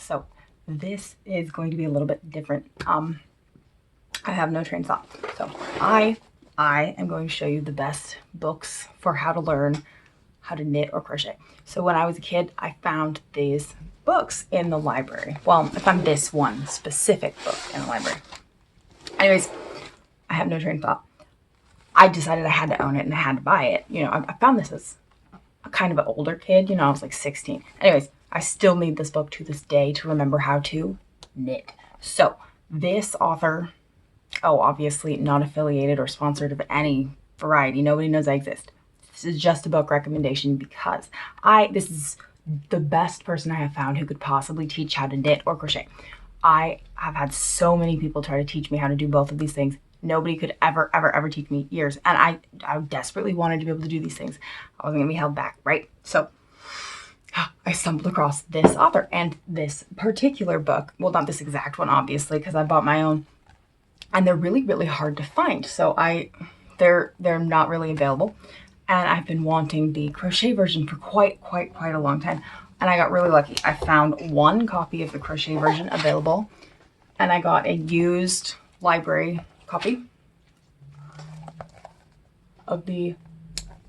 So this is going to be a little bit different. I have no train of thought. So I am going to show you the best books for how to learn how to knit or crochet. So when I was a kid, I found these books in the library. Well, I found this one specific book in the library. Anyways, I have no train of thought. I decided I had to own it and I had to buy it. You know, I found this as a kind of an older kid. You know, I was like 16. Anyways, I still need this book to this day to remember how to knit. So this author, oh, obviously not affiliated or sponsored of any variety. Nobody knows I exist. This is just a book recommendation because this is the best person I have found who could possibly teach how to knit or crochet. I have had so many people try to teach me how to do both of these things. Nobody could ever teach me years. And I desperately wanted to be able to do these things. I wasn't gonna be held back, right? So I stumbled across this author and this particular book. Well, not this exact one, obviously, because I bought my own. And they're really, really hard to find. So they're not really available. And I've been wanting the crochet version for quite a long time. And I got really lucky. I found one copy of the crochet version available. And I got a used library copy of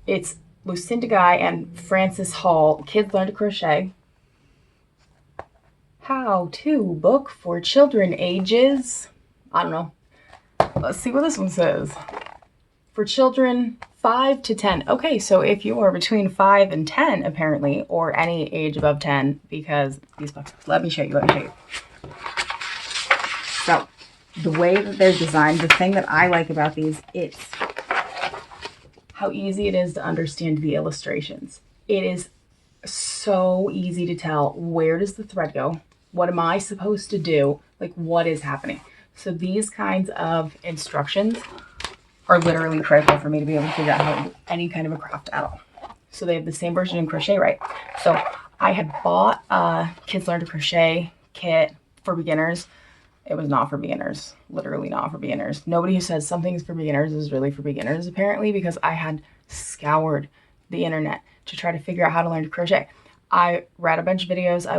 it's Lucinda Guy and Francis Hall, Kids Learn to Crochet. How to book for children ages, I don't know. Let's see what this one says. For children 5 to 10. Okay, so if you are between 5 and 10, apparently, or any age above 10, because these books, let me show you. So, the way that they're designed, the thing that I like about these, it's how easy it is to understand the illustrations. It is so easy to tell, where does the thread go? What am I supposed to do? Like, what is happening? So these kinds of instructions are literally critical for me to be able to figure out how to do any kind of a craft at all. So they have the same version in Crochet Right. So I had bought a Kids Learn to Crochet kit for beginners. It was not for beginners, literally not for beginners. Nobody who says something's for beginners is really for beginners, apparently, because I had scoured the internet to try to figure out how to learn to crochet. I read a bunch of videos, I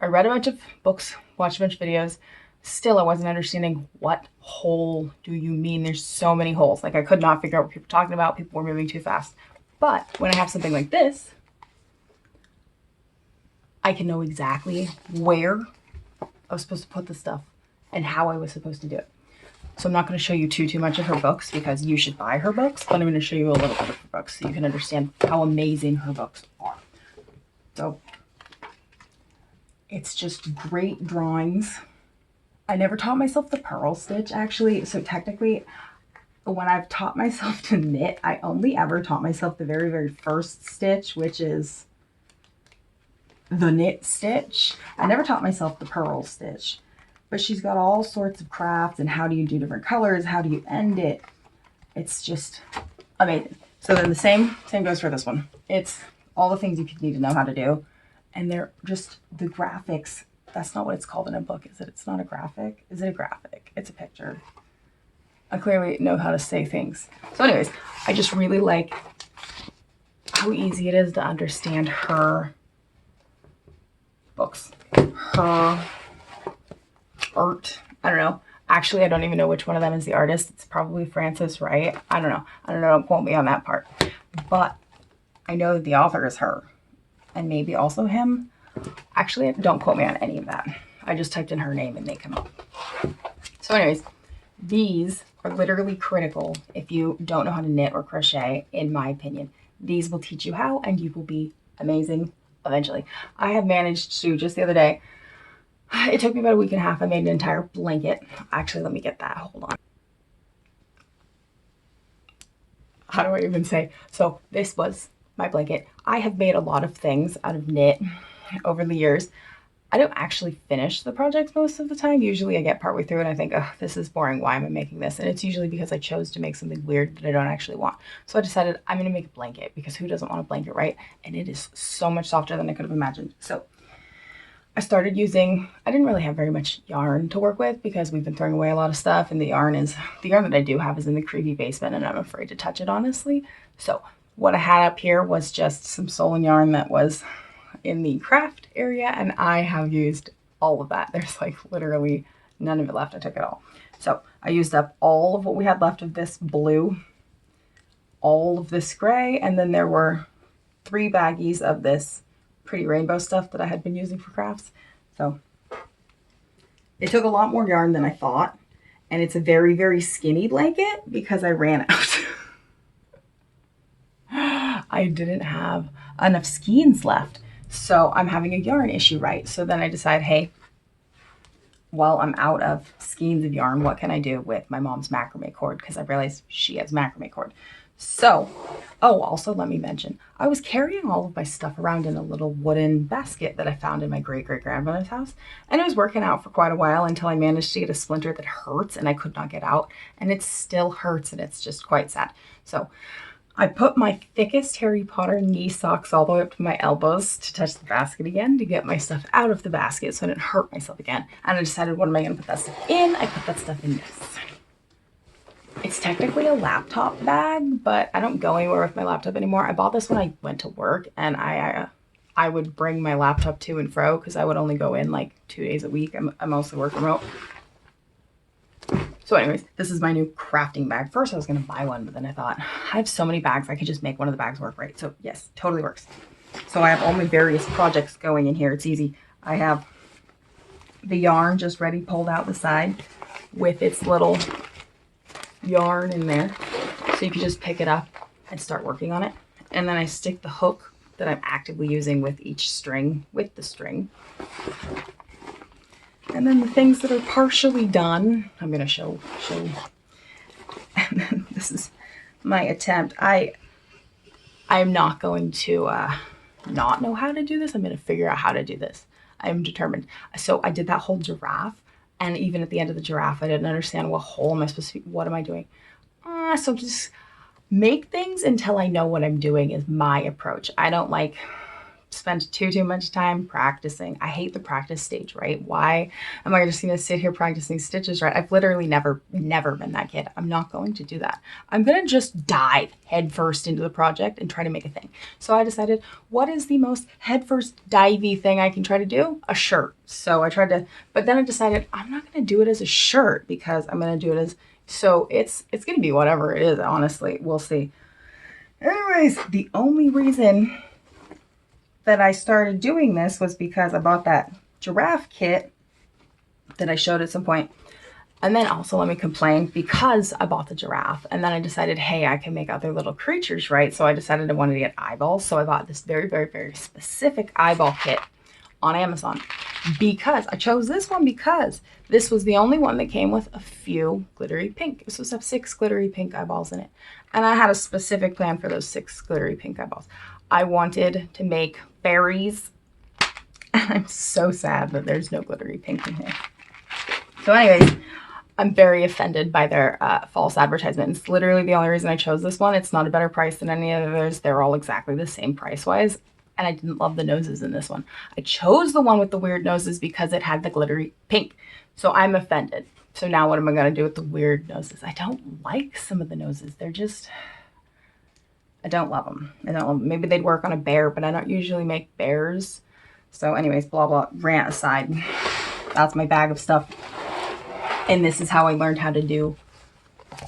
read a bunch of books, watched a bunch of videos. Still, I wasn't understanding what hole do you mean? There's so many holes. Like, I could not figure out what people were talking about. People were moving too fast. But when I have something like this, I can know exactly where I was supposed to put the stuff and how I was supposed to do it. So I'm not going to show you too much of her books because you should buy her books, but I'm going to show you a little bit of her books so you can understand how amazing her books are. So it's just great drawings. I never taught myself the purl stitch, actually. So technically, when I've taught myself to knit, I only ever taught myself the very first stitch, which is the knit stitch. I never taught myself the purl stitch. But she's got all sorts of crafts and how do you do different colors, how do you end it. It's just amazing. So then the same goes for this one. It's all the things you need to know how to do. And they're just the graphics. That's not what it's called in a book, is it? It's not a graphic. Is it a graphic? It's a picture. I clearly know how to say things. So anyways, I just really like how easy it is to understand her books. Her art. I don't know. Actually, I don't even know which one of them is the artist. It's probably Francis, right? I don't know. Don't quote me on that part. But I know that the author is her. And maybe also him. Actually, don't quote me on any of that. I just typed in her name and they come up. So anyways, these are literally critical if you don't know how to knit or crochet, in my opinion. These will teach you how and you will be amazing eventually. I have managed to, just the other day, it took me about a week and a half. I made an entire blanket. Actually, let me get that. Hold on. How do I even say? So this was my blanket. I have made a lot of things out of knit over the years. I don't actually finish the projects most of the time. Usually I get partway through and I think, oh, this is boring. Why am I making this? And it's usually because I chose to make something weird that I don't actually want. So I decided I'm going to make a blanket because who doesn't want a blanket, right? And it is so much softer than I could have imagined. So I started using, I didn't really have very much yarn to work with because we've been throwing away a lot of stuff, and the yarn that I do have is in the creepy basement and I'm afraid to touch it, honestly. So what I had up here was just some Solon yarn that was in the craft area, and I have used all of that. There's like literally none of it left. I took it all. So I used up all of what we had left of this blue, all of this gray, and then there were 3 baggies of this pretty rainbow stuff that I had been using for crafts. So it took a lot more yarn than I thought, and it's a very, very skinny blanket because I ran out. I didn't have enough skeins left, so I'm having a yarn issue, right? So then I decided, hey, while I'm out of skeins of yarn, what can I do with my mom's macrame cord? Because I realized she has macrame cord. So, oh, also let me mention, I was carrying all of my stuff around in a little wooden basket that I found in my great-great-grandmother's house. And it was working out for quite a while until I managed to get a splinter that hurts and I could not get out. And it still hurts and it's just quite sad. So I put my thickest Harry Potter knee socks all the way up to my elbows to touch the basket again to get my stuff out of the basket so I didn't hurt myself again. And I decided, what am I going to put that stuff in? I put that stuff in this. It's technically a laptop bag, but I don't go anywhere with my laptop anymore. I bought this when I went to work, and I would bring my laptop to and fro because I would only go in like 2 days a week. I mostly work remote. So anyways, this is my new crafting bag. First I was going to buy one, but then I thought, I have so many bags, I could just make one of the bags work, right? So yes, totally works. So I have all my various projects going in here. It's easy. I have the yarn just ready, pulled out the side with its little yarn in there. So you can just pick it up and start working on it. And then I stick the hook that I'm actively using with each string, with the string. And then the things that are partially done, I'm going to show. And then this is my attempt. I'm not going to not know how to do this. I'm going to figure out how to do this. I'm determined. So I did that whole giraffe. And even at the end of the giraffe, I didn't understand what hole am I supposed to be, what am I doing? So just make things until I know what I'm doing is my approach. I don't like spend too much time practicing. I hate the practice stage, right? Why am I just going to sit here practicing stitches, right? I've literally never been that kid. I'm not going to do that. I'm going to just dive headfirst into the project and try to make a thing. So I decided, what is the most headfirst divey thing I can try to do? A shirt. So I tried to, but then I decided I'm not going to do it as a shirt because I'm going to do it as, so it's going to be whatever it is, honestly. We'll see. Anyways, the only reason that I started doing this was because I bought that giraffe kit that I showed at some point. And then also, let me complain, because I bought the giraffe and then I decided, hey, I can make other little creatures, right? So I decided I wanted to get eyeballs. So I bought this very, very, very specific eyeball kit on Amazon because I chose this one because this was the only one that came with a few glittery pink. This was have 6 glittery pink eyeballs in it. And I had a specific plan for those 6 glittery pink eyeballs. I wanted to make berries. And I'm so sad that there's no glittery pink in here. So anyways, I'm very offended by their false advertisement. It's literally the only reason I chose this one. It's not a better price than any of the others. They're all exactly the same price-wise. And I didn't love the noses in this one. I chose the one with the weird noses because it had the glittery pink. So I'm offended. So now what am I going to do with the weird noses? I don't like some of the noses. They're just, I don't love them. I don't love them. Maybe they'd work on a bear, but I don't usually make bears. So anyways, blah, blah, rant aside. That's my bag of stuff. And this is how I learned how to do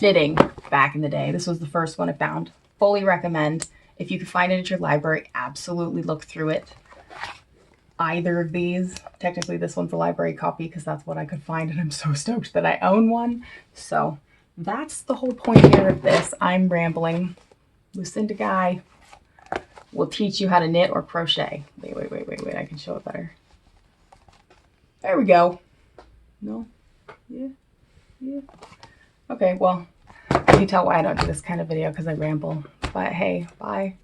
knitting back in the day. This was the first one I found. Fully recommend. If you can find it at your library, absolutely look through it. Either of these. Technically, this one's a library copy because that's what I could find, and I'm so stoked that I own one. So that's the whole point here of this. I'm rambling. Lucinda guy will teach you how to knit or crochet. Wait. I can show it better. There we go. No? Yeah. Okay, well, you can tell why I don't do this kind of video because I ramble. But hey, bye.